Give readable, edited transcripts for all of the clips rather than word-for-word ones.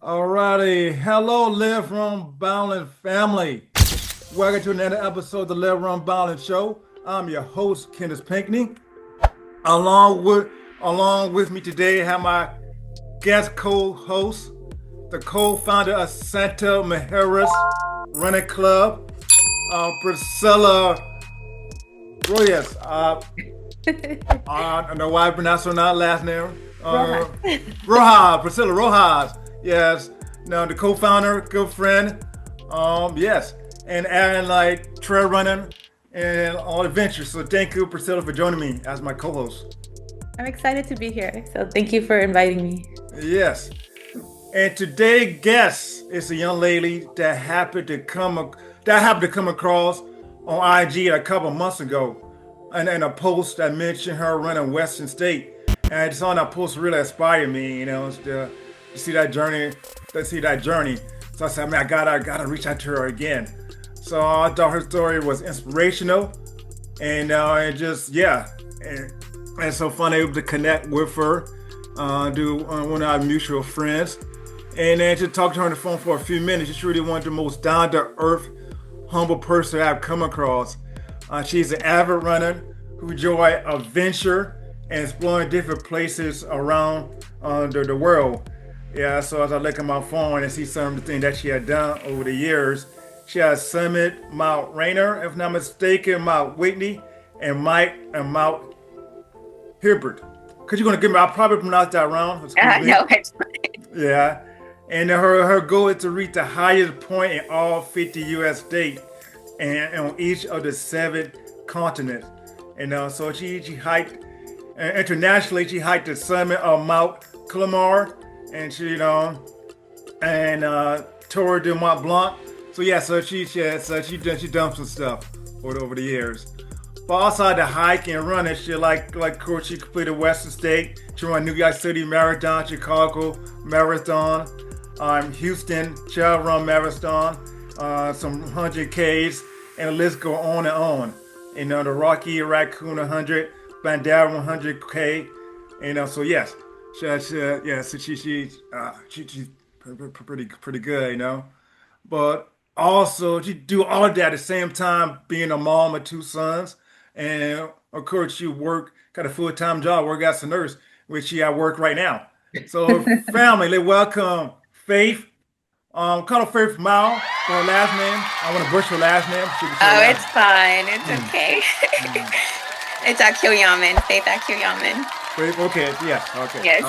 Alrighty, hello, Live Run Bowling family. Welcome to another episode of the Live Run Bowling Show. I'm your host, Kenneth Pinkney. Along with along with me today, I have my guest co-host, the co-founder of Santa Maharis Running Club, Priscilla Rojas. I don't know why I pronounced her not last name. Rojas. Rojas, Priscilla Rojas. Yes. Now the co-founder, good friend. Yes. And Aaron like trail running and all adventures. So thank you, Priscilla, for joining me as my co-host. I'm excited to be here. So thank you for inviting me. Yes. And today's guest is a young lady that happened to come across on IG a couple months ago, and a post that mentioned her running Western State, and I just saw that post really inspired me. To see that journey, So I said, man, I gotta reach out to her again. So I thought her story was inspirational, and it just yeah, and it's so fun able to connect with her, do one of our mutual friends, and then to talk to her on the phone for a few minutes. She's really one of the most down to earth, humble person I've come across. She's an avid runner who enjoys adventure and exploring different places around the world. Yeah, so as I look at my phone and see some of the things that she had done over the years, she has Summit, Mount Rainier, if not mistaken, Mount Whitney, and Mount Hibbert. Because you're going to give me, I'll probably pronounce that wrong. No, it's fine. Yeah. And her goal is to reach the highest point in all 50 U.S. states and on each of the 7 continents. And so she hiked internationally. She hiked the summit of Mount Kilimanjaro, and toured the Mont Blanc. So yeah, she done some stuff over the years. But outside the hiking and running, she of course she completed Western State. She ran New York City Marathon, Chicago Marathon, Houston Trail Run Marathon, some 100Ks, and the list go on and on. The Rocky Raccoon 100, Bandera 100K, so yes, she's pretty good. But also she do all of that at the same time being a mom of 2 sons, and of course she got a full-time job, work as a nurse, which she at work right now. So family, let's welcome Faith. Call her Faith Mao for her last name. I want to butcher her last name. Oh, it's fine. It's okay. It's Akioyamen, Faith Akioyamen. Faith, okay, yeah, okay. Yes.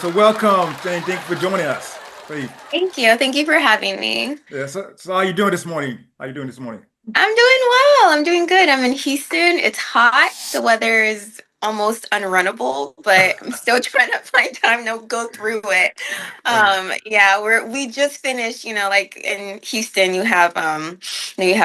So welcome. Thank you for joining us, Faith. Thank you for having me. Yeah. So how you doing this morning? I'm doing well. I'm doing good. I'm in Houston. It's hot. The weather is almost unrunnable, but I'm still trying to find time to go through it. Yeah, we just finished, like in Houston, you have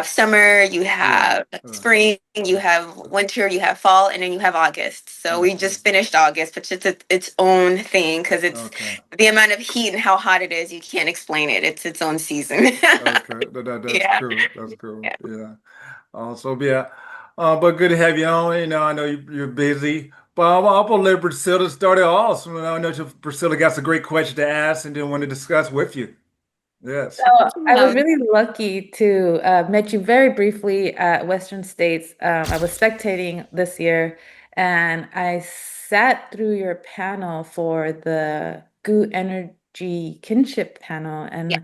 summer, you have spring, you have winter, you have fall, and then you have August. So we just finished August, which is its own thing because it's the amount of heat and how hot it is. You can't explain it. It's its own season. Okay, that's cool. That's cool. Yeah. So yeah. But good to have you on. I know you're busy. But I'll let Priscilla start it off. So I know Priscilla got some great questions to ask and then want to discuss with you. Yes. So I was really lucky to met you very briefly at Western States. I was spectating this year, and I sat through your panel for the Goo Energy Kinship panel, and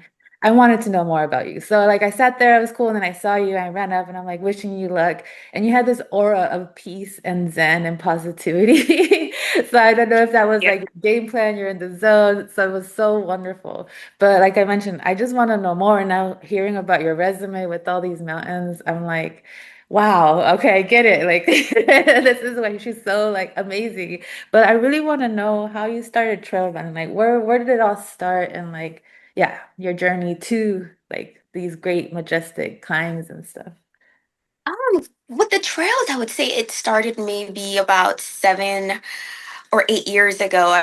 I wanted to know more about you. So I sat there, it was cool, and then I saw you, I ran up and I'm wishing you luck. And you had this aura of peace and zen and positivity. So I don't know if that was game plan, you're in the zone. So it was so wonderful. But like I mentioned, I just want to know more. And now hearing about your resume with all these mountains, I'm like, wow, okay, I get it. This is why she's so amazing. But I really want to know how you started trail running. Where did it all start? And yeah, your journey to these great majestic climbs and stuff. With the trails, I would say it started maybe about 7 or 8 years ago.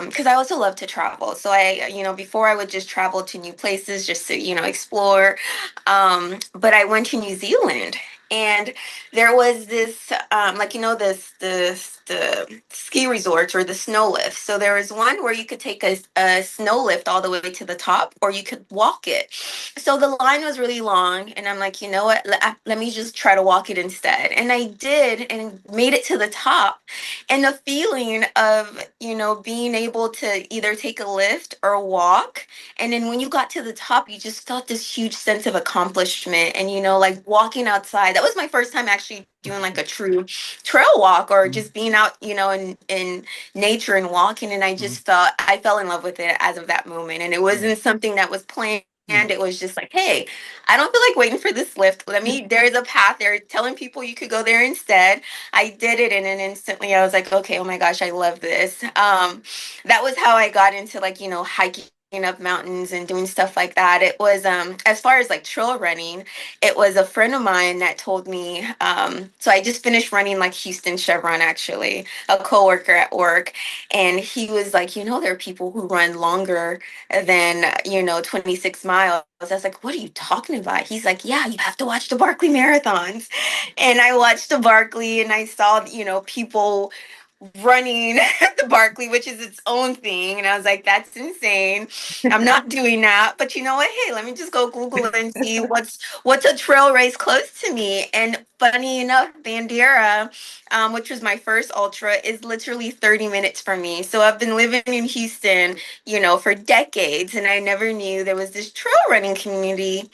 Because I also love to travel. So before I would just travel to new places just to, explore. But I went to New Zealand And there was this like, this the ski resorts or the snow lift. So there was one where you could take a snow lift all the way to the top, or you could walk it. So the line was really long, and I'm like, you know what, let me just try to walk it instead. And I did, and made it to the top. And the feeling of, being able to either take a lift or walk, and then when you got to the top, you just felt this huge sense of accomplishment. And, like walking outside, that was my first time actually doing like a true trail walk, or Mhm. just being out, in nature and walking. And Mhm. I fell in love with it as of that moment. And it Yeah. wasn't something that was planned. Yeah. It was just like, hey, I don't feel like waiting for this lift. There's a path there telling people you could go there instead. I did it, and then instantly I was like, okay, oh my gosh, I love this. That was how I got into, like, hiking up mountains and doing stuff like that. It was, as far as like trail running, it was a friend of mine that told me. So I just finished running like Houston Chevron, actually, a coworker at work, and he was like, there are people who run longer than 26 miles. I was like, what are you talking about? He's like, yeah, you have to watch the Barkley marathons. And I watched the Barkley, and I saw, people running the Barkley, which is its own thing. And I was like, that's insane. I'm not doing that. But you know what? Hey, let me just go Google it and see what's a trail race close to me. And funny enough, Bandera, which was my first ultra, is literally 30 minutes from me. So I've been living in Houston, for decades, and I never knew there was this trail running community.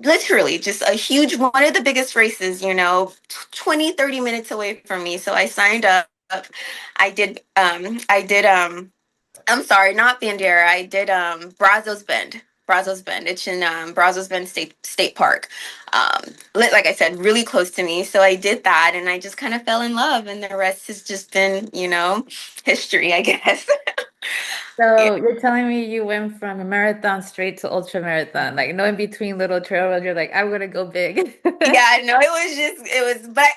Literally just a huge one of the biggest races, 20-30 minutes away from me. So I signed up. I did I'm sorry, not Bandera. I did Brazos Bend. Brazos Bend. It's in Brazos Bend State Park. Like I said, really close to me. So I did that, and I just kind of fell in love, and the rest has just been, history, I guess. Yeah. So you're telling me you went from a marathon straight to ultra marathon, like no in between little trail runs. You're like, I'm gonna go big. Yeah, no, but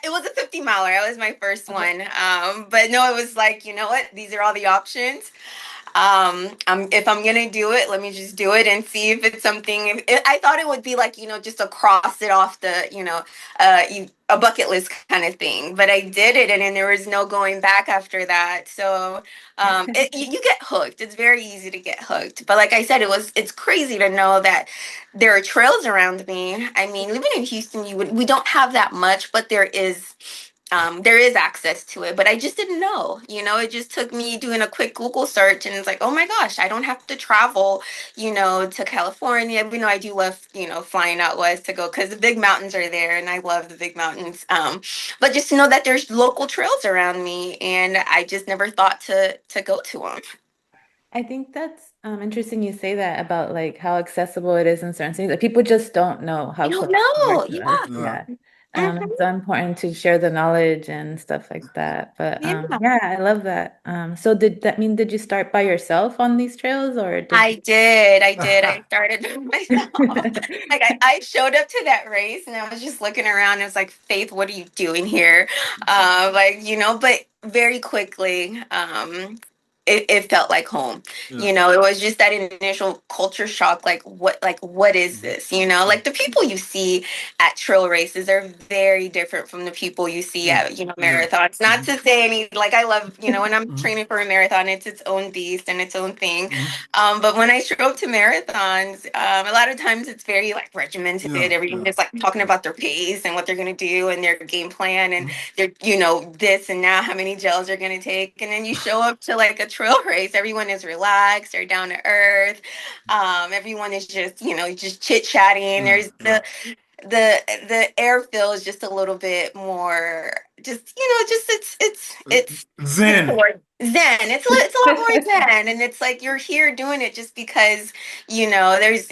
it was a 50 miler. It was my first one. But no, it was like, you know what? These are all the options. If I'm gonna do it, let me just do it and see if it's something. I thought it would be like, just a cross it off the, a bucket list kind of thing. But I did it, and then there was no going back after that. So you get hooked. It's very easy to get hooked. But like I said, it's crazy to know that there are trails around me. I mean, living in Houston, we don't have that much, but there is access to it, but I just didn't know. It just took me doing a quick Google search, and it's like, oh my gosh, I don't have to travel, to California. I do love, flying out west to go, because the big mountains are there, and I love the big mountains. But just to know that there's local trails around me, and I just never thought to go to them. I think that's interesting you say that about like how accessible it is in certain cities. Like, people just don't know how I don't close they are know. to us. Yeah. Yeah. Yeah. Mhm. It's so important to share the knowledge and stuff like that. But Yeah. yeah, I love that. So did that mean did you start by yourself on these trails, or did I did. I did. I started myself. Like you? I showed up to that race, and I was just looking around. And I was like, Faith, what are you doing here? But very quickly, it felt like home. Yeah. It was just that initial culture shock. What is this? Like the people you see at trail races are very different from the people you see Yeah. at, Yeah. marathons. Not Mhm. to say like I love, when I'm Mhm. training for a marathon, it's its own beast and its own thing. Mhm. But when I show up to marathons, a lot of times it's very like regimented. Yeah. Everyone Yeah. is like talking Yeah. about their pace and what they're gonna do and their game plan and Mhm. their, this and now how many gels they're gonna take. And then you show up to like a trail race, everyone is relaxed, they're down to earth. Everyone is just, just chit chatting. Yeah. There's Yeah. the air feels just a little bit more, just just it's what's the Zen. word, zen. It's a lot more zen, and it's like you're here doing it just because there's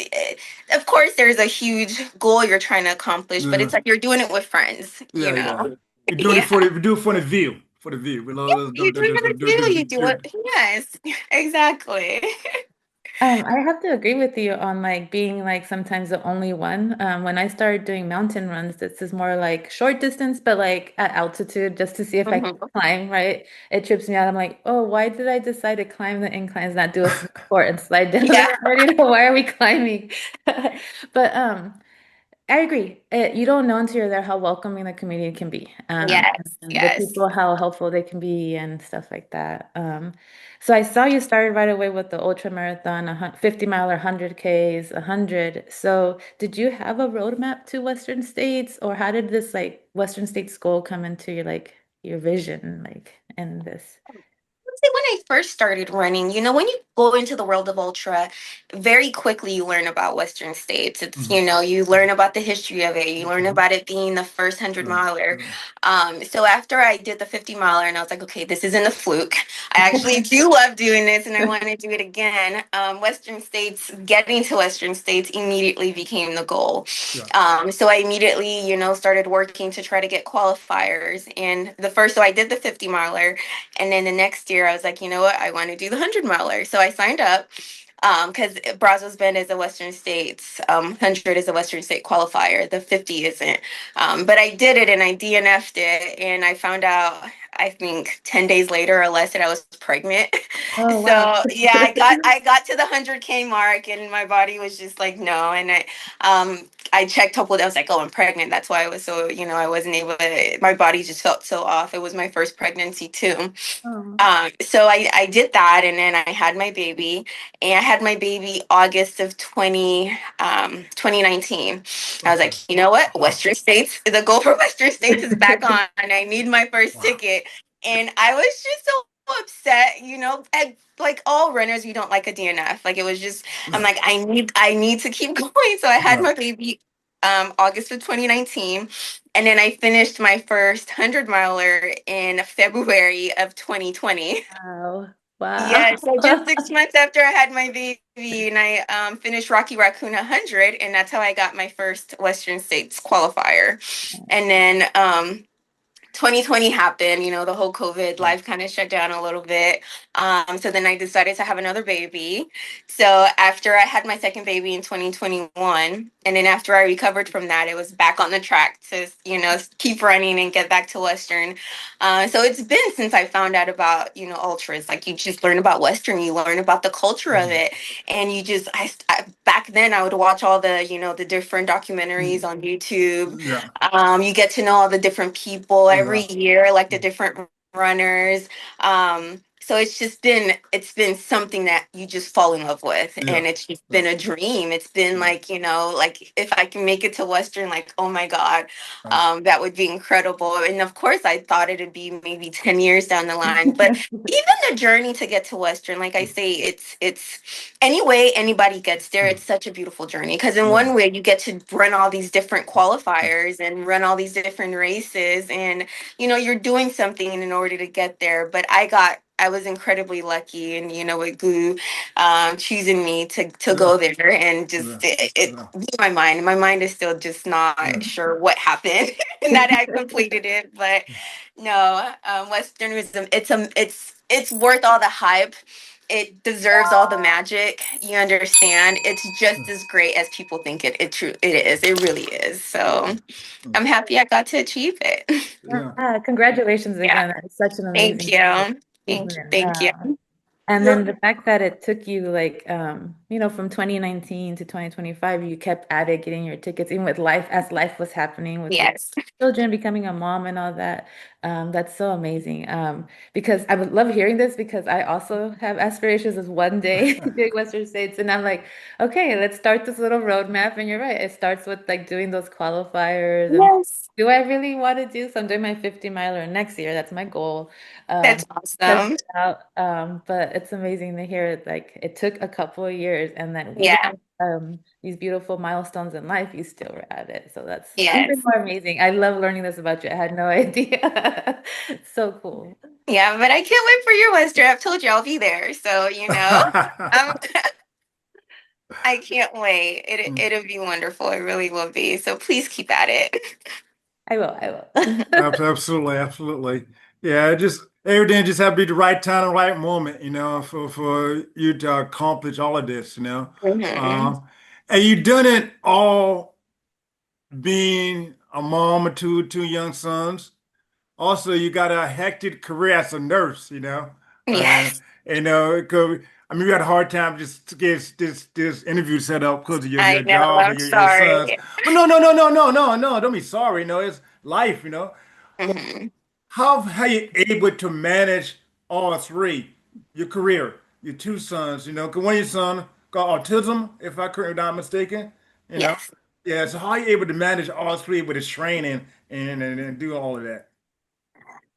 of course there's a huge goal you're trying to accomplish, but Yeah. it's like you're doing it with friends. Yeah. Yeah. You're doing it Yeah, for the view. For the view. We love you're doing it with you, you do it. Yes, exactly. I have to agree with you on like being like sometimes the only one. When I started doing mountain runs, this is more like short distance, but like at altitude, just to see if I can Mhm. climb, right? It trips me out. I'm like, oh, why did I decide to climb the inclines, not do a sport and slide down? Yeah. Like, I already know why are we climbing? But I agree. You don't know until you're there how welcoming the community can be, Yes, and the yes. people how helpful they can be and stuff like that. So I saw you started right away with the ultra marathon, 50 mile or 100 Ks, 100. So did you have a roadmap to Western States, or how did this like Western States goal come into your like your vision like in this? Say when I first started running, when you go into the world of ultra, very quickly you learn about Western States. It's, Mhm. you learn about the history of it. You learn Mhm. about it being the first 100 Yeah. miler. Yeah. So after I did the 50 miler and I was like, okay, this isn't a fluke. I actually do love doing this and I want to do it again. Western States, getting to Western States immediately became the goal. Yeah. So I immediately, started working to try to get qualifiers. And so I did the 50 miler. And then the next year, I was like, you know what? I want to do the 100 miler. So I signed up because Brazos Bend is a Western States, 100 is a Western State qualifier. The 50 isn't. But I did it and I DNF'd it. And I found out, I think 10 days later or less, that I was pregnant. Oh wow. So yeah, I got to the 100K mark and my body was just like, no. And I checked up with, I was like, oh, I'm pregnant. That's why I was so, I wasn't able to, my body just felt so off. It was my first pregnancy too. Oh, So I did that and then I had my baby and I had my baby August of 2019. I was Okay. like, you know what? Wow. Western States, the goal for Western States is back on and I need my first Wow. ticket. And I was just so upset, and like all runners, we don't like a DNF. Like it was just, I'm Yeah. like, I need to keep going. So I had Yeah. my baby August of 2019. And then I finished my first 100 miler in February of 2020. wow. Wow. Yeah, so just 6 months after I had my baby, and I finished Rocky Raccoon 100, and that's how I got my first Western States qualifier. And then 2020 happened, the whole COVID Yeah. life kind of shut down a little bit. So then I decided to have another baby. So after I had my second baby in 2021, and then after I recovered from that, it was back on the track to, keep running and get back to Western. So it's been since I found out about, ultras. Like you just learn about Western, you learn about the culture of Mhm. it. And you just, back then I would watch all the, the different documentaries Mhm. on YouTube. Yeah. You get to know all the different people every Yeah. year, like the different runners. So it's been something that you just fall in love with, Yeah. and it's just Yeah. been a dream. It's been Yeah. like, like if I can make it to Western, like, oh my God, Yeah. that would be incredible. And of course, I thought it'd be maybe 10 years down the line, but even the journey to get to Western, like I say, it's any way anybody gets there, Yeah. it's such a beautiful journey because in Yeah. one way you get to run all these different qualifiers and run all these different races and you're doing something in order to get there. But I was incredibly lucky and with Glue choosing me to Yeah. go there and just Yeah. it Yeah. blew my mind. My mind is still just not sure what happened and that I completed it. But no, Westernism, it's worth all the hype. It deserves all the magic. You understand? It's just as great as people think it is. It really is. So Yeah. I'm happy I got to achieve it. Yeah. Congratulations Yeah. again. It's such an Thank amazing you. Thank you. achievement. Thank you. And Yeah. then the fact that it took you like, from 2019 to 2025, you kept at it, getting your tickets, even with life, as life was happening with your Yes. children, becoming a mom and all that. That's so amazing. Because I would love hearing this because I also have aspirations of one day doing Western States. And I'm like, okay, let's start this little roadmap. And you're right. It starts with like doing those qualifiers and Yes. do I really want to do? So I'm doing my 50 miler next year. That's my goal. That's Test awesome. it out. But it's amazing to hear it. Like it took a couple of years, and then even Yeah. with, these beautiful milestones in life, you still were at it. So that's even Yes. more amazing. I love learning this about you. I had no idea. It's so cool. Yeah, but I can't wait for your Western. I've told you I'll be there. So, um, I can't wait. It'll be wonderful. It really will be. So please keep at it. I will. I will. Absolutely, absolutely. Yeah, just everything just have to be the right time, the right moment, for you to accomplish all of this. Mhm. Um, and you done it all being a mom of two young sons. Also, you got a hectic career as a nurse. Uh, Yes. 'cause I mean, you had a hard time just to get this interview set up because of your I know, job and I'm your sons. sorry. But no. Don't be sorry. No, it's life. But Hmm. how you able to manage all three? Your career, your two sons. 'Cause one of your son got autism, if I'm not mistaken. You know. Yes. Yeah. So how are you able to manage all three with his training and do all of that?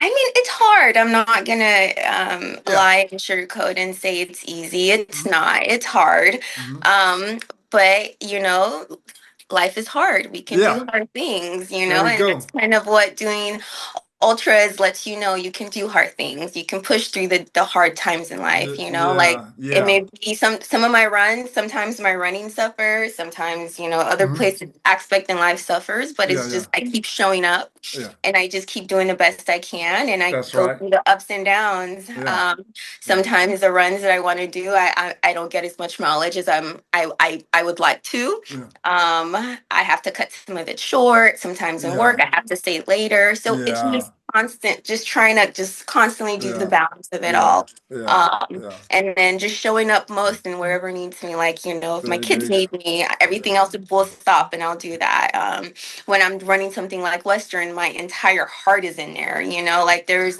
I mean, it's hard. I'm not gonna Yeah. lie and sugarcoat and say it's easy. It's Hmm. not. It's hard. Hmm. Um, but life is hard. We can Yeah. do hard things, There we and that's go. kind of what doing ultras lets you know. You can do hard things. You can push through the hard times in life, like Yeah. it Yeah. may be some of my runs, sometimes my running suffers, sometimes, other Hmm. places aspect in life suffers, but Yeah. it's Yeah. just I keep showing up Yeah. and I just keep doing the best I can and I That's go right. through the ups and downs. Yeah. Yeah. Sometimes the runs that I want to do, I don't get as much mileage as I would like to. Yeah. I have to cut some of it short. Sometimes in work, Yeah. I have to stay later. So it's Yeah. just constant, just trying to just constantly do the Yeah. balance of it Yeah. all. Yeah. Yeah. And then just showing up most and wherever needs me, like, if my kids They, need me, yeah. everything else will stop and I'll do that. When I'm running something like Western, my entire heart is in there, like there's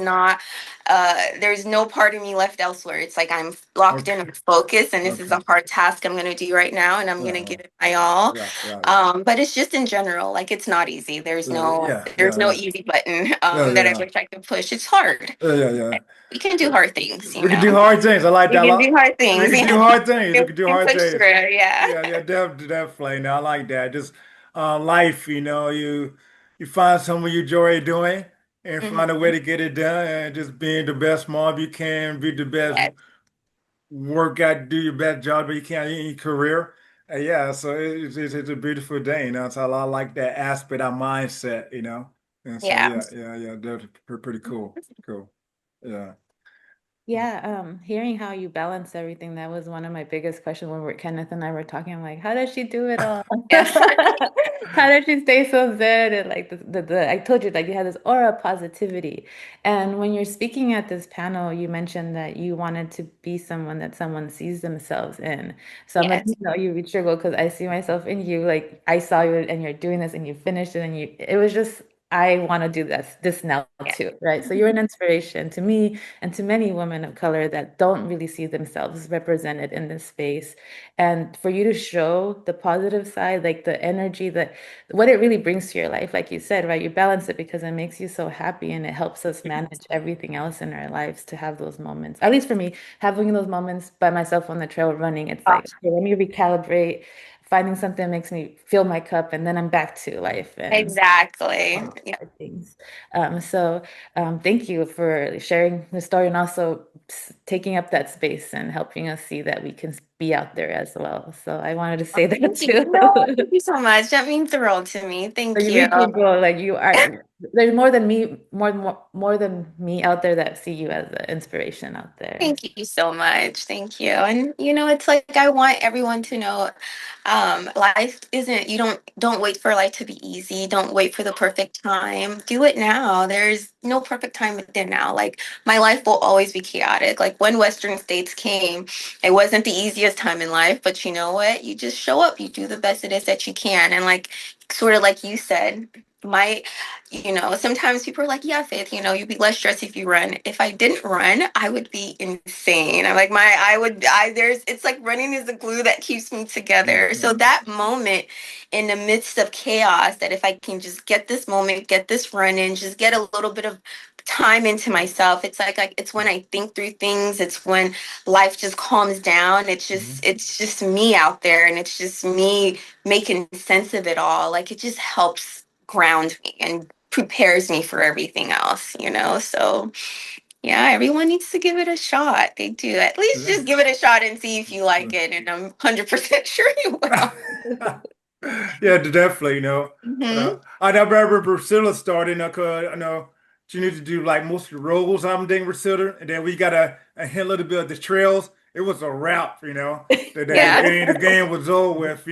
no part of me left elsewhere. It's like I'm locked in, Okay. I'm focused, and this is Okay. a hard task I'm going to do right now, and I'm going to Yeah. give it my all. Yeah. Yeah. Yeah. But it's just in general, like it's not easy. There's no Yeah. there's no Yeah. easy button Yeah. that I Yeah. wish I could push. It's hard. Yeah. Yeah. We can do hard things, We can do hard things. I like We that a can do lot. hard We things. can do Yeah. hard things. We can do We can hard push things. through. Yeah. Yeah, yeah, definitely. Now I like that. Just life, you find something you enjoy doing and find a way Hmm. to get it done and just being the best mom you can, be the best Yes. work out, do your best job that you can in your career. Yeah, so it's a beautiful day, So I like that aspect, that mindset. And so Yeah. yeah, that's pretty cool. Cool. Yeah. Yeah, hearing how you balance everything, that was one of my biggest questions when Kenneth and I were talking. I'm like, how does she do it all? Yes. How does she stay so zen? And like I told you, like you had this aura of positivity. And when you're speaking at this panel, you mentioned that you wanted to be someone that someone sees themselves in. So I'm like, Yes. you reach your goal because I see myself in you. Like I saw you and you're doing this and you finished it and it was just, I want to do this now Yes. too, right? So you're an inspiration to me and to many women of color that don't really see themselves represented in this space. And for you to show the positive side, like the energy that what it really brings to your life, like you said, right? You balance it because it makes you so happy and it helps us manage everything else in our lives to have those moments. At least for me, having those moments by myself on the trail running, it's like, okay, let me recalibrate, finding something that makes me fill my cup, and then I'm back to life and Exactly. Yeah. hard things. Thank you for sharing the story and also taking up that space and helping us see that we can be out there as well. So I wanted to say that Thank you. too. No, thank you so much. That means the world to me. So Thank you you. reach your goal, like you are. There's more than me, more than me out there that see you as an inspiration out there. Thank you so much. Thank you. And it's like I want everyone to know life isn't you don't wait for life to be easy. Don't wait for the perfect time. Do it now. There's no perfect time within now. Like my life will always be chaotic. Like when Western States came, it wasn't the easiest time in life, but you know what? You just show up, you do the best it is that you can. And like sort of like you said, my sometimes people are like, yeah, Faith, you'd be less stressed if you run. If I didn't run, I would be insane. I'm like, it's like running is the glue that keeps me together. So Mhm. that moment in the midst of chaos, that if I can just get this moment, get this run in, just get a little bit of time into myself, it's like it's when I think through things, it's when life just calms down. Mhm. It's just me out there and it's just me making sense of it all. Like it just helps ground me and prepares me for everything else. So yeah, everyone needs to give it a shot. They do. At least Yeah. just give it a shot and see if you like it. And I'm 100% sure you will. Yeah, definitely. Hmm. I remember Priscilla started. 'Cause I know she needed to do like most of the roles. I'm doing Priscilla, and then we got a hint a little bit of the trails. It was a wrap. The Yeah. game was over with.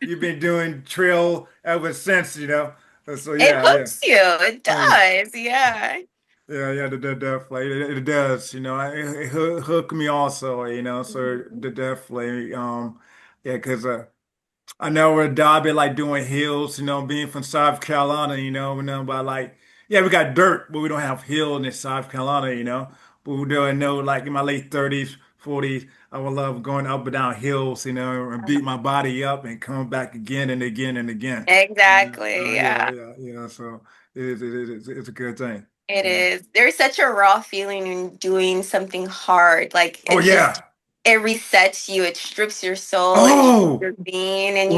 You've been doing trail ever since. So It yeah, yeah. hooks you. It Um, does. Yeah. Yeah, the definitely it does, it hooked me also, so the definitely, yeah, because I know we're Derby like doing hills, being from South Carolina, but like, yeah, we got dirt, but we don't have hills in South Carolina, but we don't know, like in my late 30s, 40s, I would love going up and down hills, and beat my body up and come back again and again and again. Exactly. Yeah, Yeah. yeah. So it's a good thing. It Yeah. is. There's such a raw feeling in doing something hard. Like Oh yeah. it resets you. It strips your soul. It strips Oh, your being, and oh,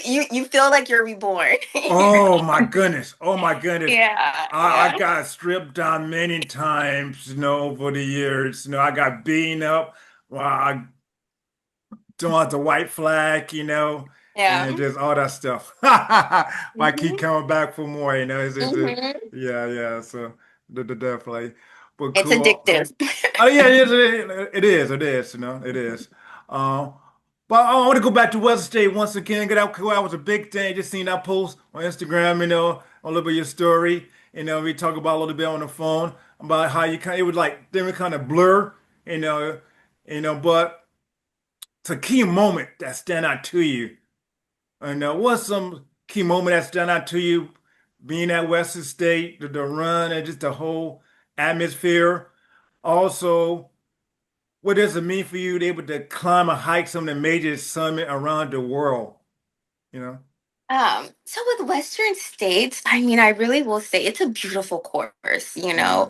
you feel like you're reborn. oh my goodness. Oh my goodness. Yeah, I yeah, got stripped down many times, over the years. I got beaten up. I doing the white flag, yeah. and just all that stuff. I keep Hmm. coming back for more, Hmm. yeah, yeah. So definitely, but It's cool. addictive. Oh yeah, it is, it is. Um, but I want to go back to Western State once again. Get out, cool. That was a big thing. Just seen that post on Instagram, a little bit of your story. We talk about a little bit on the phone about how you kind, it would like then we kind of blur, you know, but it's a key moment that stand out to you. And what's some key moment that stand out to you being at Western State, the run and just the whole atmosphere? Also, what does it mean for you to be able to climb or hike some of the major summit around the world? You know? So with Western States, I mean, I really will say it's a beautiful course, Yeah,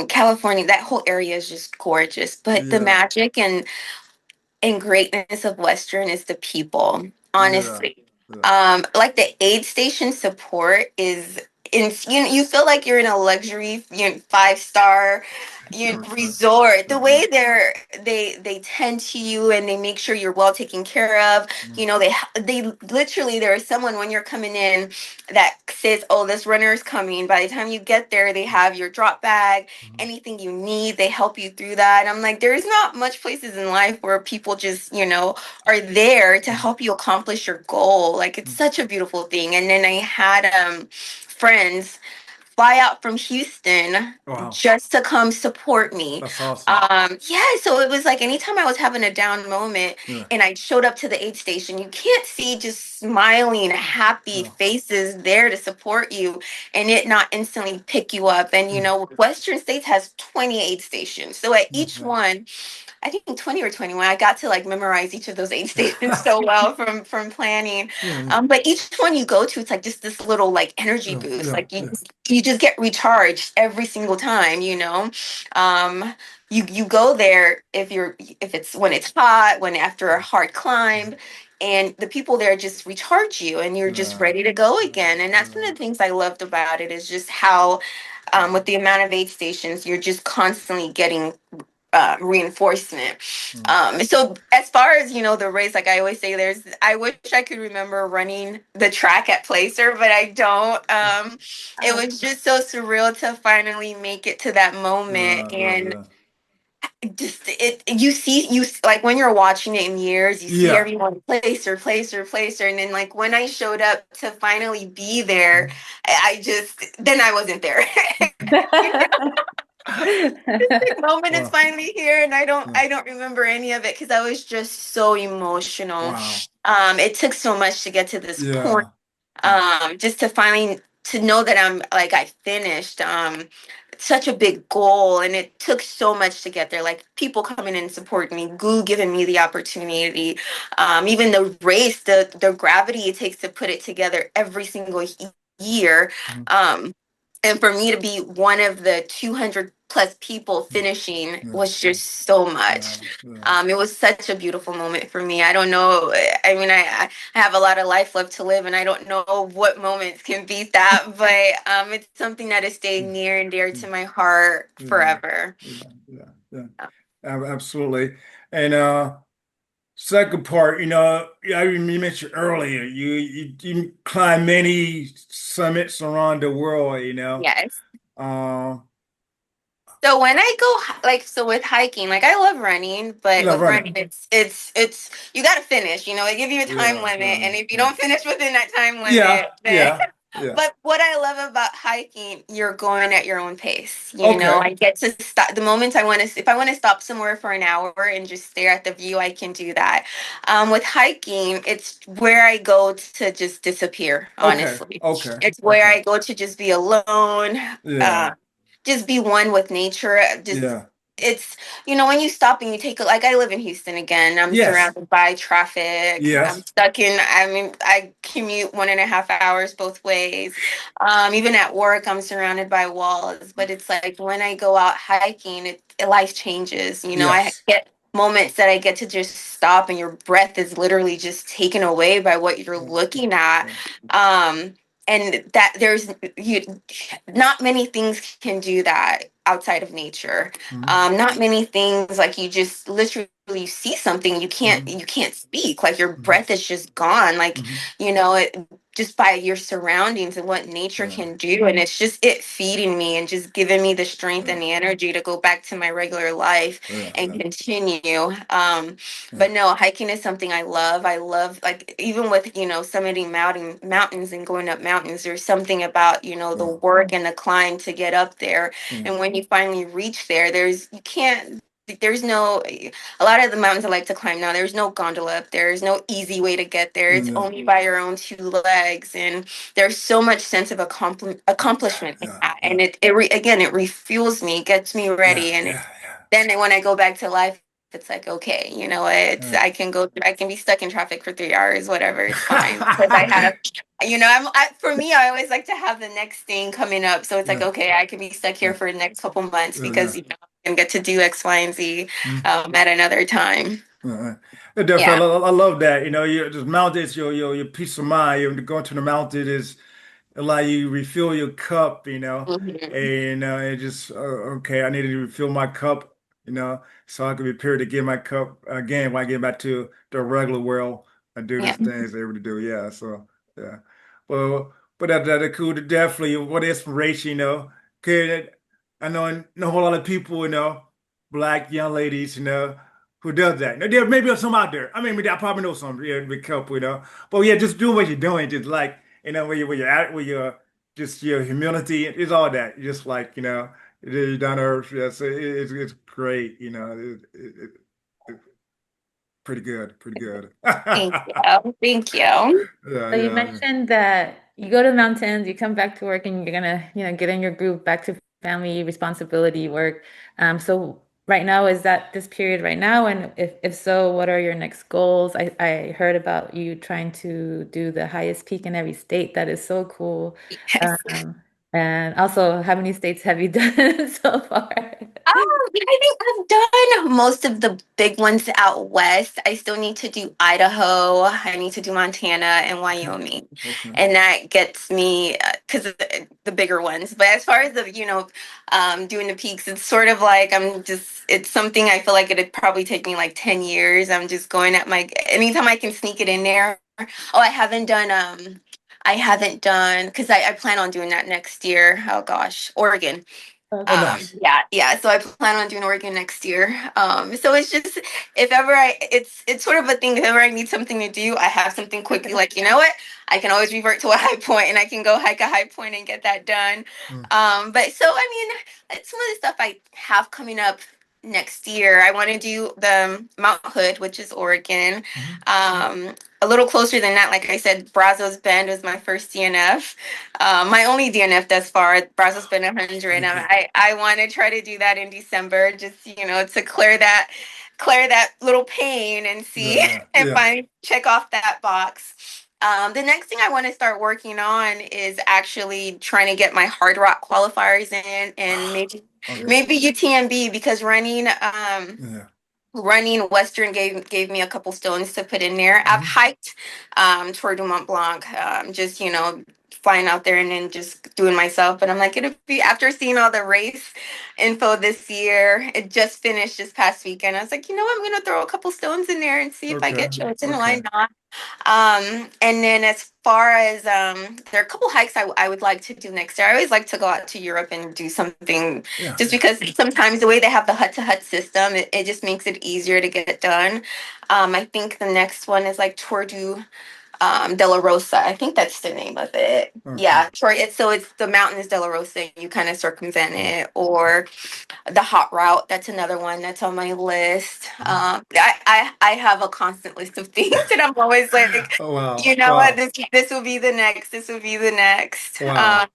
California, that whole area is just gorgeous. But the yeah, magic and greatness of Western is the people, yeah, honestly. yeah. Like the aid station support is you feel like you're in a luxury, 5-star, resort. The way they tend to you and they make sure you're well taken care of. They literally, there is someone when you're coming in that says, "Oh, this runner is coming." By the time you get there, they have your drop bag, anything you need, they help you through that. I'm like, there's not much places in life where people just, are there to help you accomplish your goal. Like it's such a beautiful thing. And then I had friends fly out from Houston Wow, just to come support me. that's awesome. Yeah, so it was like anytime I was having a down moment Yeah, and I showed up to the aid station, you can't see just smiling, happy yeah, faces there to support you and it not instantly pick you up. And yeah, Western States has 20 aid stations. So at each yeah, one, I think 20 or 21. I got to like memorize each of those aid stations so well from planning. yeah, But each one you go to, it's like just this little like energy yeah, boost. yeah, Like yeah. you just get recharged every single time. You go there if it's when it's hot, when after a hard climb, and the people there just recharge you and you're just Yeah, ready to go yeah, again. And that's one yeah. of the things I loved about it is just how with the amount of aid stations, you're just constantly getting reinforcement. Mm. So as far as the race, like I always say, I wish I could remember running the track at Placer, but I don't. It was just so surreal to finally make it to that moment, Yeah, yeah, and yeah. just you like when you're watching it in years, you see Yeah. everyone Placer, and then like when I showed up to finally be there, I just then I wasn't there. The moment is Wow. finally here and Yeah. I don't remember any of it because I was just so emotional. Wow. It took so much to get to this point. Yeah. Yeah. Just to finally to know that I finished such a big goal, and it took so much to get there, like people coming in and supporting me, Goo giving me the opportunity, even the race, the gravity it takes to put it together every single year. Mhm. And for me to be one of the 200 plus people finishing Yeah. was just so Yeah. much. Yeah. It was such a beautiful moment for me. I don't know. I mean, I have a lot of life left to live, and I don't know what moments can beat that, but it's something that is staying near and dear Yeah. to my heart Yeah. forever. Yeah. Yeah. Yeah. Absolutely. And second part, yeah, you mentioned earlier, you climb many summits around the world, Yes. Uh, So when I go so with hiking, like I love running, you but love with running. running, it's you got to finish. They give you a time Yeah. limit, Yeah. and if you Yeah. don't finish within that time Yeah. limit, then Yeah. Yeah. But what I love about hiking, you're going at your own pace. You know, I get to stop the moment I want to. If I want to stop somewhere for an hour and just stare at the view, I can do that. With hiking, it's where I go to just disappear. Honestly, it's where I go to just be alone. Yeah. Just be one with nature. Just Yeah. it's when you stop and you take a like I live in Houston again. I'm Yes. surrounded by traffic. Yes. I'm stuck in I commute 1.5 hours both ways. Even at work I'm surrounded by walls. But it's like when I go out hiking, life changes. I Yes. get moments that I get to just stop and your breath is literally just taken away by what you're looking at. And that not many things can do that outside of nature. Not many things, like you just literally see something, you can't speak, like your breath is just gone, like just by your surroundings and what nature can do. And it's just it feeding me and just giving me the strength and the energy to go back to my regular life and continue. But no, hiking is something I love, like even with summiting mountains and going up mountains, there's something about the work and the climb to get up there. And when you finally reach there, there's no, a lot of the mountains I like to climb now, there's no gondola up there. There's no easy way to get there. It's only by your own two legs. And there's so much sense of accomplishment in that. And again, it refuels me, gets me ready. And then when I go back to life, it's like, okay, I can be stuck in traffic for 3 hours, whatever, it's fine. Because I have, for me, I always like to have the next thing coming up. So it's like, okay, I can be stuck here for the next couple months because, I can get to do X, Y, and Z at another time. Definitely, I love that. You just mountains, your peace of mind. Going to the mountain is allow you refill your cup, and it just okay. I need to refill my cup, so I can be prepared to get my cup again when I get back to the regular world and do these things able to do. Yeah, so yeah. Well, but that's cool. Definitely, what inspiration, Cause I know a whole lot of people, black young ladies, who does that. Now, there maybe some out there. I mean, I probably know some, yeah, big couple, But yeah, just do what you're doing, just like. Where you're at, where you're just your humility, it's all that. Just like, you're down to earth. Yeah, so it's great, it's pretty good, pretty good. Thank you. Thank you. So you mentioned that you go to mountains, you come back to work, and you're gonna, get in your groove back to family responsibility work. So right now, is that this period right now? And if so, what are your next goals? I heard about you trying to do the highest peak in every state. That is so cool. Yes. And also, how many states have you done so far? I think I've done most of the big ones out west. I still need to do Idaho. I need to do Montana and Wyoming. And that gets me, because of the bigger ones. But as far as doing the peaks, it's sort of like it's something I feel like it'd probably take me like 10 years. I'm just going at anytime I can sneak it in there. Oh, I haven't done, because I plan on doing that next year. Oh gosh, Oregon. Okay. Nice. Yeah. So I plan on doing Oregon next year. So it's just it's sort of a thing. If ever I need something to do, I have something quickly. Like, you know what? I can always revert to a high point, and I can go hike a high point and get that done. But so I mean, some of the stuff I have coming up next year, I want to do the Motherhood, which is Oregon. A little closer than that, like I said, Brazos Bend was my first DNF. My only DNF thus far, Brazos Bend 100. I want to try to do that in December, just to clear that little pain and see and finally check off that box. The next thing I want to start working on is actually trying to get my hard rock qualifiers in, and maybe UTMB, because running Western gave me a couple stones to put in there. I've hiked Tour du Mont Blanc, just flying out there and then just doing myself. But I'm like, it'll be, after seeing all the race info this year, it just finished this past weekend. I was like, I'm gonna throw a couple stones in there and see if I get chosen. Why not? And then as far as there are a couple hikes I would like to do next year. I always like to go out to Europe and do something, just because sometimes the way they have the hut to hut system, it just makes it easier to get it done. I think the next one is like Tour du De La Rosa. I think that's the name of it. Okay. Yeah, Troy. It's the mountain is De La Rosa, and you kind of circumvent it, or the hot route. That's another one that's on my list. I have a constant list of things that I'm always like, Oh, wow. you know what, Wow. this will be the next. This will be the next. Wow.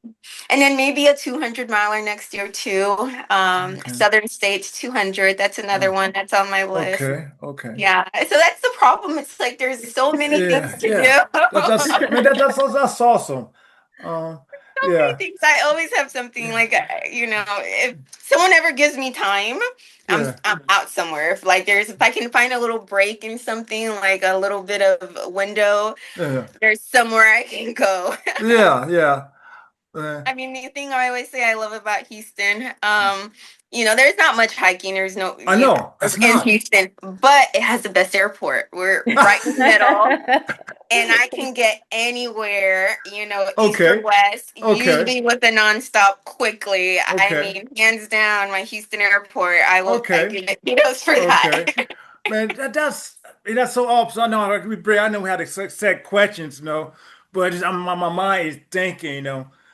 And then maybe a 200 miler next year too. Okay. Southern States 200. That's another one that's on my list. Okay. Okay. Yeah. So that's the problem. It's like there's so many things Yeah. to Yeah. do. Man, that's awesome. Um, So many yeah. things. I always have something like, if someone ever gives me time, Yeah. I'm out somewhere. If I can find a little break in something, like a little bit of a window, Yeah. there's somewhere I can go. Yeah. Yeah. Uh, I mean, the thing I always say I love about Houston, there's not much hiking. There's no, I know. It's in not. Houston, but it has the best airport. We're right in the middle. And I can get anywhere, east or Okay. west, Okay. usually with a nonstop quickly. I Okay. mean, hands down, my Houston airport, I Okay. give it kudos for Okay. that. Man, that's so awesome. I know we had to set questions, but my mind is thinking,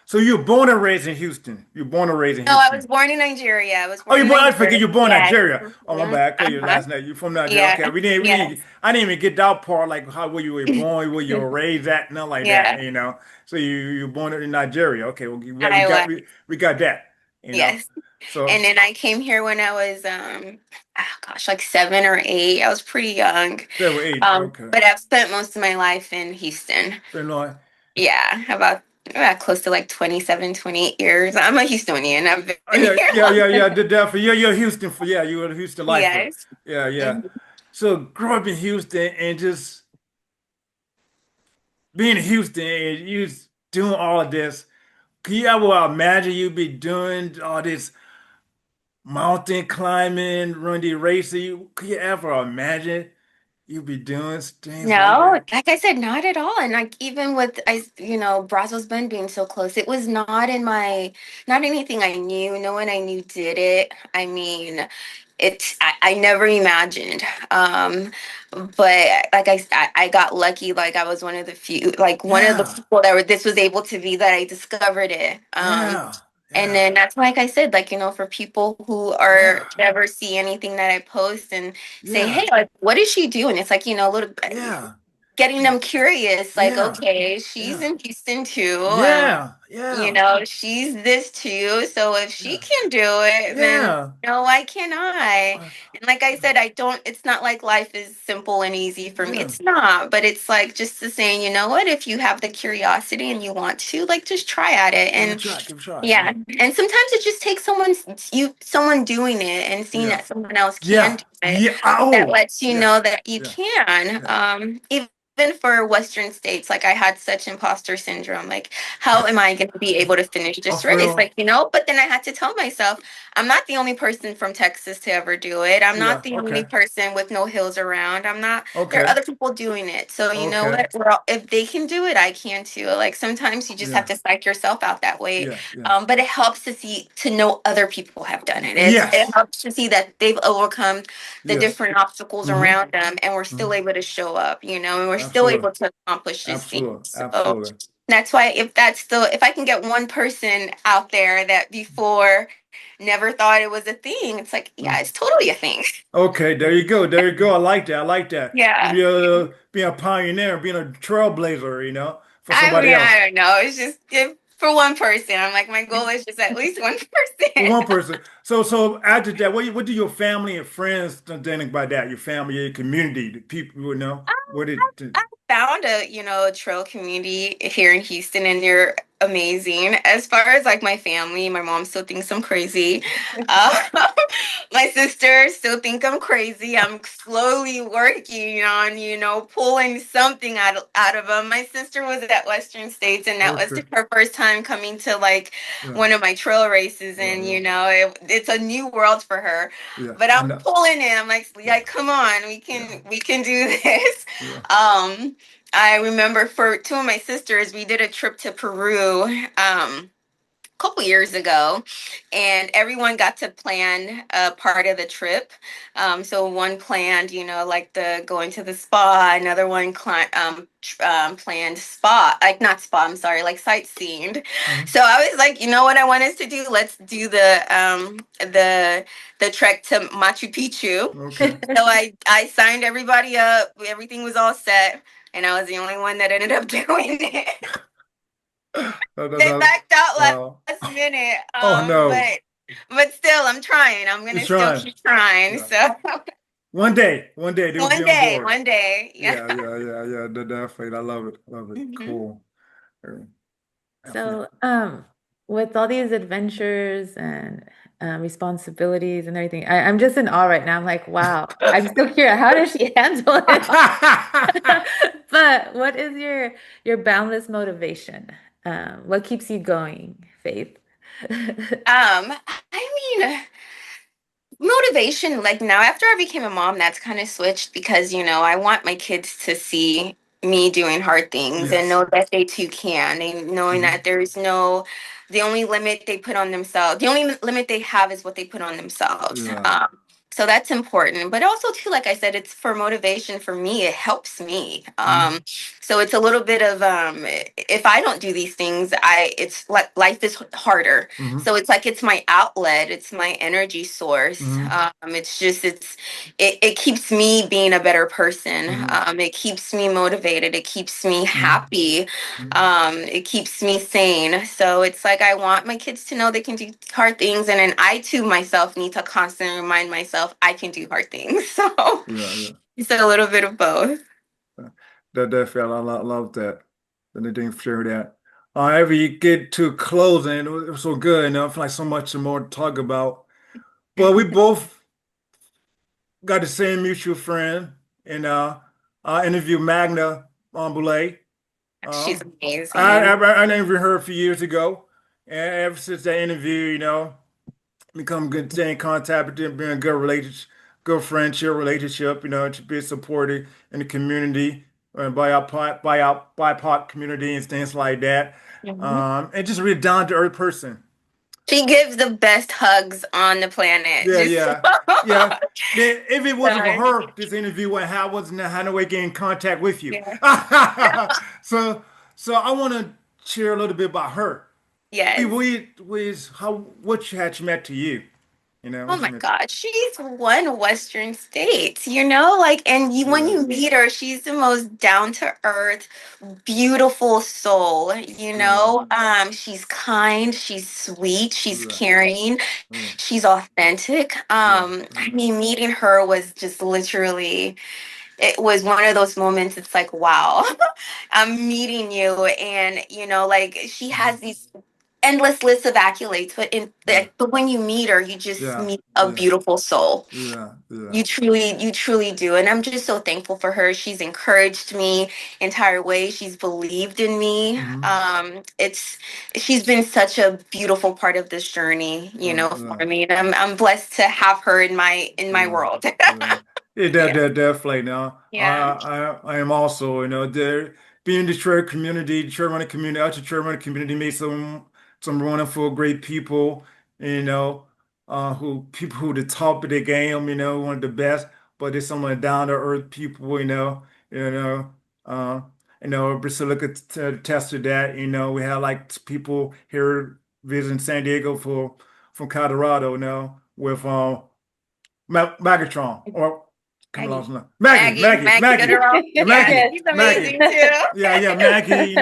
So you were born and raised in Houston. You were born and raised in No, I Houston. was born in Nigeria. I was Oh, born in I forget Nigeria. you're born in Yes. Nigeria. Oh, my Mhm. bad. I call you Uh-huh. last name. You from Nigeria. Yeah. Okay. Yes. I didn't even get that part, like where you were born, where you were raised at, nothing like Yeah. that. So you were born in Nigeria. Okay. Well, I was. we got that. Yes. So And then I came here when I was, like 7 or 8. I was pretty young. 7 or 8. Okay. But I've spent most of my life in Houston. Illinois. Yeah, about close to like 27, 28 years. I'm a Houstonian. I've Oh, been yeah, here yeah, long. yeah, yeah. Definitely. You're Houston you're a Houston lifer. Yes. Yeah, yeah. Mhm. So grew up in Houston and just being in Houston and you doing all of this. Can you ever imagine you be doing all this mountain climbing, running racing? Can you ever imagine you be doing things like No, that? like I said, not at all. And like even with Brazos Bend being so close, it was not anything I knew. No one I knew did it. I mean, I never imagined. But like I got lucky. Like I was one of the few, like one of the Yeah, people this was able to be that I discovered it. yeah, And yeah, then that's like I said, like, for people who are yeah, never see anything that I post and say, hey, yeah, like, what is she doing? It's like, little yeah, getting them curious, like, yeah, okay, she's yeah, in Houston too. yeah, yeah, She's this too. So if she yeah, can do it, then yeah. why can't I? Uh, And like I said, it's not like life is simple and easy for me. Yeah, It's not, but it's like just to saying, you know what, if you have the curiosity and you want to, like, just try at it. give it a And try, give it a try. yeah, and sometimes it just takes someone doing it and seeing Yeah, that someone else can yeah, do it, yeah. that Oh, lets you yeah, know that you yeah, can. yeah. Even for Western states, like I had such imposter syndrome. Like, how am I going to be able to finish Oh, this for race? real? Like, but then I had to tell myself, I'm not the only person from Texas to ever do it. I'm not Yeah. the only Okay. person with no hills around. I'm not. There are Okay. other people doing it. So you know Okay. what? If they can do it, I can too. Like sometimes you just have Yeah. to psych yourself out that way. Yeah. Yeah. But it helps to know other people have done it. It Yes. helps to see that they've overcome the Yes. different obstacles Mm-hmm. around them, and we're Hmm. still able to show up, and we're still Absolutely. able to accomplish these things. Absolutely. So Absolutely. that's why if I can get one person out there that before never thought it was a thing, it's like, yeah, Mm. it's totally a thing. Okay. There you go. There you go. I like that. I like that. Yeah. Being a pioneer, being a trailblazer, for I somebody mean, else. I don't know. It's just for one person. I'm like, my goal is just at least one For person. one person. So after that, what do your family and friends think about that? Your family, your community, the people you would know. What did? I found a trail community here in Houston, and they're amazing. As far as like my family, my mom still thinks I'm crazy. Uh, my sisters still think I'm crazy. I'm slowly working on, pulling something out of them. My sister was at Western States, and that was Okay. her first time coming to like Yeah. one of my trail races, Yeah. and Yeah. it's a new world for her. Yeah. But I I'm know. pulling it. I'm like, come on, we Yeah. can do this. Yeah. I remember for two of my sisters, we did a trip to Peru, couple years ago, and everyone got to plan a part of the trip. So one planned, like the going to the spa. Another one planned spa, like not spa. I'm sorry, like sightseeing. So I was like, you know what I want us to do? Let's do the trek to Machu Picchu. Okay. So I signed everybody up. Everything was all set, and I was the only one that ended up doing it. They backed out last minute. Oh no. But still, I'm trying. I'm You're gonna still trying. keep trying. Yeah. So One day they'll be on board. one day, yeah. Yeah. Definitely. I love it. Mhm. Cool. So, with all these adventures and responsibilities and everything, I'm just in awe right now. I'm like, wow. I'm still curious. How does she handle it? But what is your boundless motivation? What keeps you going, Faith? I mean, motivation, like now after I became a mom, that's kind of switched because, I want my kids to see me doing hard things and Yes. know that they too can. And knowing that there's the only limit they put on themselves, the only limit they have is what they put on themselves. Yeah. So that's important. But also too, like I said, it's for motivation for me. It helps me. So it's a little bit of if I don't do these things, it's like life is harder. So it's like it's my outlet, it's my energy source. It keeps me being a better person. It keeps me motivated. It keeps me happy. It keeps me sane. So it's like I want my kids to know they can do hard things, and then I too myself need to constantly remind myself I can do hard things. So Yeah. it's a little bit of both. That definitely, I love that. And they didn't share that. However, you get to closing, it was so good, and I feel like so much more to talk about. But we both got the same mutual friend, and I interviewed Magna Boulay. She's I amazing. interviewed her a few years ago, and ever since that interview, become good, stay in contact with them, being a good relationship, good friendship, relationship, to be supported in the community, BIPOC community and things like that. Mhm. And just a really down to earth person. She gives the best hugs on the planet. Just Yeah. If it wasn't for sorry. her, this interview would have wasn't had no way getting in contact with you. Yeah. So, so I want to share a little bit about her. Yes. What had she met to you? Oh What she my meant. God, she's one Western state, and when Yeah. you meet her, she's the most down to earth, beautiful soul, Yeah. she's kind, she's sweet, she's Yeah. caring, Yeah. she's authentic. Yeah. I mean, meeting her was just literally, it was one of those moments. It's like, wow, I'm meeting you, and like she has these endless lists of accolades, Yeah. but when you meet her, you just Yeah. meet a Yeah. beautiful soul. Yeah. You truly do. And I'm just so thankful for her. She's encouraged me entire way. She's believed in me. Hmm. She's been such a beautiful part of this journey, Yeah. for me. And I'm blessed to have her in my Yeah. world. Yeah. Yeah, Yeah. definitely. Now, Yeah. I am also, there, being in the Detroit community, Detroit running community, out Detroit running community, made some wonderful, great people, people who the top of the game, one of the best, but there's some of the down to earth people, you know, uh, Priscilla could attest to that. We had like people here visiting San Diego from Colorado, with Megatron or come Maggie. along, Maggie Maggie, Gooderall. Yeah, Yes. she's Maggie. amazing too. Yeah, Maggie,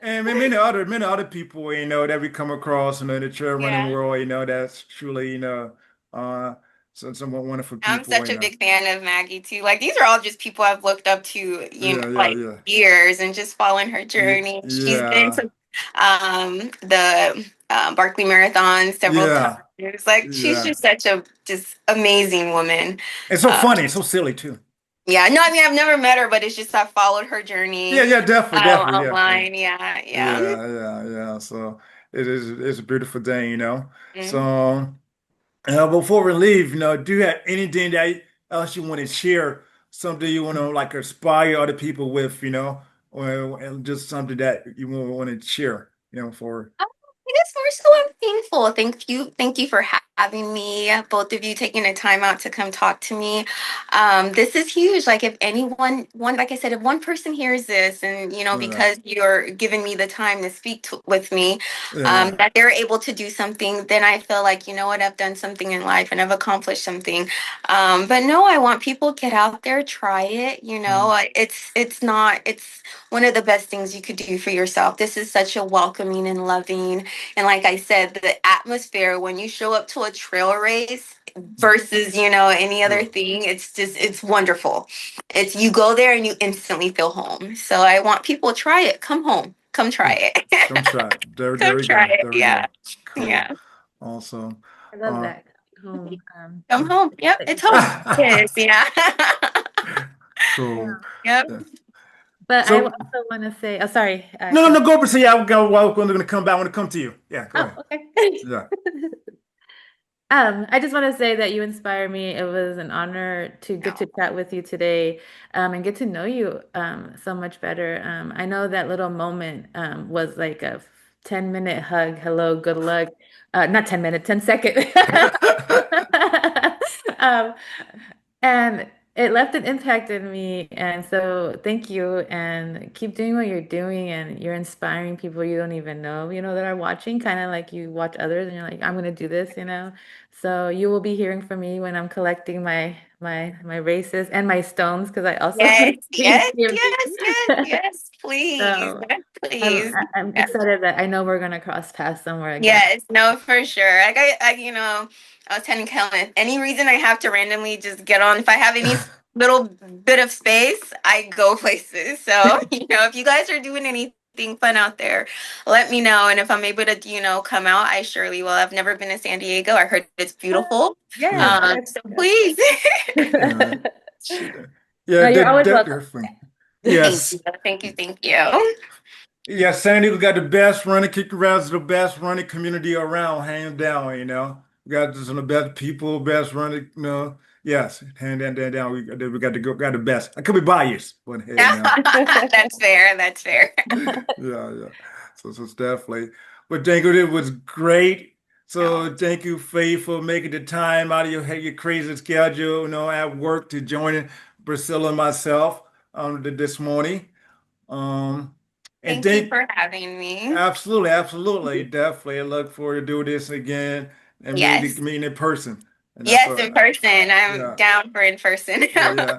and many other people, that we come across, in the trail running Yeah. world, that's truly, uh, some wonderful I'm people, such a big fan of Maggie too. Like these are all just people I've looked up to, like Yeah. years and just following her journey. She's been Yeah. to the Barkley Marathon several times. Yeah. Like she's Yeah. just such a just amazing woman. It's so Uh, funny, it's so silly too. yeah, no, I mean I've never met her, but it's just I've followed her journey Yeah, definitely, yeah. online. Yeah, yeah. Yeah. So it's a beautiful thing, Mhm. So. Before we leave, do you have anything that else you want to share? Something you want to like inspire other people with, or just something that you want to share, for. Yes, more so I'm thankful. Thank you for having me. Both of you taking the time out to come talk to me. This is huge. Like if like I said, if one person hears this, and Yeah, because you're giving me the time to speak with me, yeah, that they're able to do something, then I feel like you know what, I've done something in life and I've accomplished something. But no, I want people to get out there, try it. It's one of the best things you could do for yourself. This is such a welcoming and loving, and like I said, the atmosphere when you show up to a trail race versus, any other sure. thing, it's wonderful. It's you go there and you instantly feel home. So I want people to try it. Come home. Come Yeah. try Come it. try it. There Come we try go. it. There we Yeah. go. Cool. Yeah. Awesome. I love that. Home. Come home. Yep. It's home. Yes. Yeah. Cool. Yep. Yeah. But I So also want to say, oh, sorry. no, Go. no, go, Priscilla. I'm going to come back. I want to come to you. Yeah, go Oh, ahead. okay. Yeah. I just want to say that you inspire me. It was an honor to get to chat with you today, and get to know you so much better. I know that little moment was like a 10-minute hug. Hello, good luck. Not 10 minute, 10-second. Um, and it left an impact in me. And so thank you, and keep doing what you're doing. And you're inspiring people you don't even know, that are watching, kind of like you watch others and you're like, I'm going to do this. So you will be hearing from me when I'm collecting my races and my stones, because I also Yes. see Yes. Yes. Yes. PMP. Yes. Please. So Please. I'm excited that I know we're gonna cross paths somewhere again. Yes, no, for sure. Like I was telling Kellen, any reason I have to randomly just get on, if I have any little bit of space, I go places. So, if you guys are doing anything fun out there, let me know. And if I'm able to, come out, I surely will. I've never been to San Diego. I heard it's beautiful. Yes, So please. Yeah. No, Yeah, you're always welcome. definitely. Thank Yes. you. Thank you. Thank you. Yeah, San Diego got the best running, kick around the best running community around, hands down. We got some of the best people, best running. Yes, hand down. We got the best. I could be biased, but hey now. That's fair. That's fair. Yeah, yeah. So it's definitely. But thank you, it was great. Oh, So thank you, Faith, for making the time out of your crazy schedule, at work to joining Priscilla and myself this morning. Um, and thank you thank for having me. Absolutely, absolutely, definitely. I look forward to do this again and Yes. meeting in person. And that's Yes, what, in person. I'm yeah, down for in person. yeah, yeah.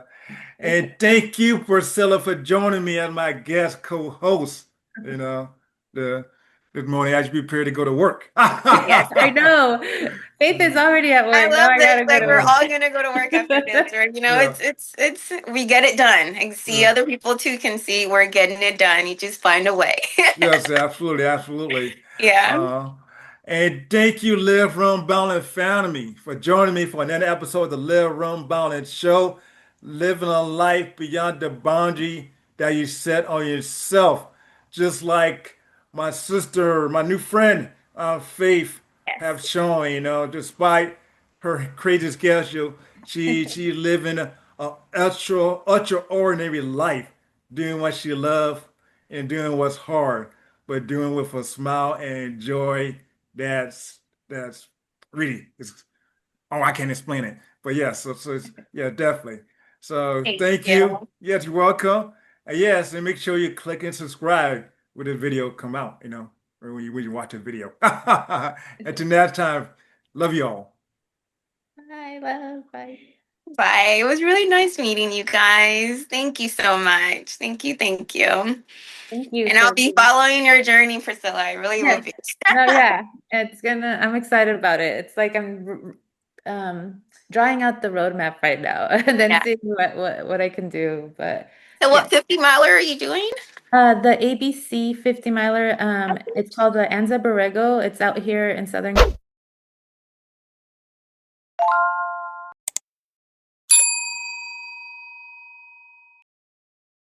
And thank you, Priscilla, for joining me as my guest co-host. You know, the this morning I should be prepared to go to work. Yes, I know. Faith is already at I work. Now love I this. gotta go Like we're Uh, all gonna go to work after this, to or yeah, it's we get it done. And see yeah. other people too can see we're getting it done. You just find a way. Yes, absolutely, absolutely. Yeah. Uh, and thank you, Live Run Ballin family, for joining me for another episode of the Live Run Ballin Show, living a life beyond the boundary that you set on yourself. Just like my sister, my new friend, Faith, have Yes. shown, despite her crazy schedule, she living a ultra ordinary life, doing what she loves and doing what's hard, but doing with a smile and joy. That's really it's I can't explain it. But yes, so it's, yeah, definitely. So Thank thank you. you. Yes, you're welcome. And yes, and make sure you click and subscribe when the video come out, or when you watch the video. Until next time, love you all. Bye, love. Bye. Bye. It was really nice meeting you guys. Thank you so much. Thank you. Thank you. Thank you And I'll for be being. following your journey, Priscilla. I really will Yes. be. No, yeah. I'm excited about it. It's like drawing out the roadmap right now and then Yeah. seeing what I can do. But So yeah. what 50 miler are you doing? The ABC 50 miler, it's called the Anza Borrego. It's out here in Southern